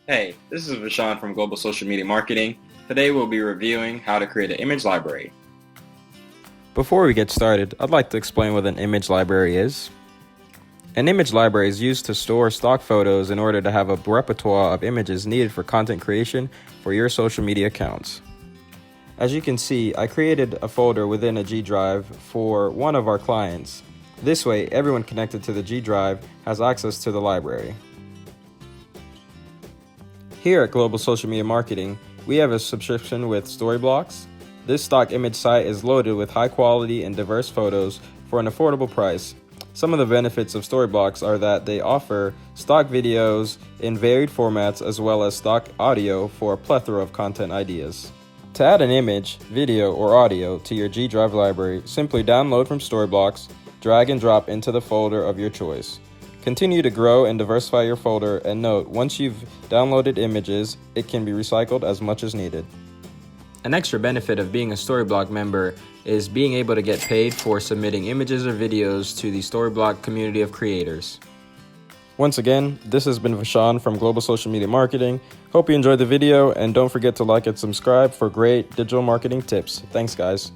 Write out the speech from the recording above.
Hey, this is Vashan from Global Social Media Marketing. Today we'll be reviewing how to create an image library. Before we get started, I'd like to explain what an image library is. An image library is used to store stock photos in order to have a repertoire of images needed for content creation for your social media accounts. As you can see, I created a folder within a G drive for one of our clients. This way, everyone connected to the G drive has access to the library. Here at Global Social Media Marketing, we have a subscription with Storyblocks. This stock image site is loaded with high quality and diverse photos for an affordable price. Some of the benefits of Storyblocks are that they offer stock videos in varied formats as well as stock audio for a plethora of content ideas. To add an image, video, or audio to your G Drive library, simply download from Storyblocks, drag and drop into the folder of your choice. Continue to grow and diversify your folder, and note, once you've downloaded images, it can be recycled as much as needed. An extra benefit of being a Storyblock member is being able to get paid for submitting images or videos to the Storyblock community of creators. Once again, this has been Vashan from Global Social Media Marketing. Hope you enjoyed the video, and don't forget to like and subscribe for great digital marketing tips. Thanks, guys.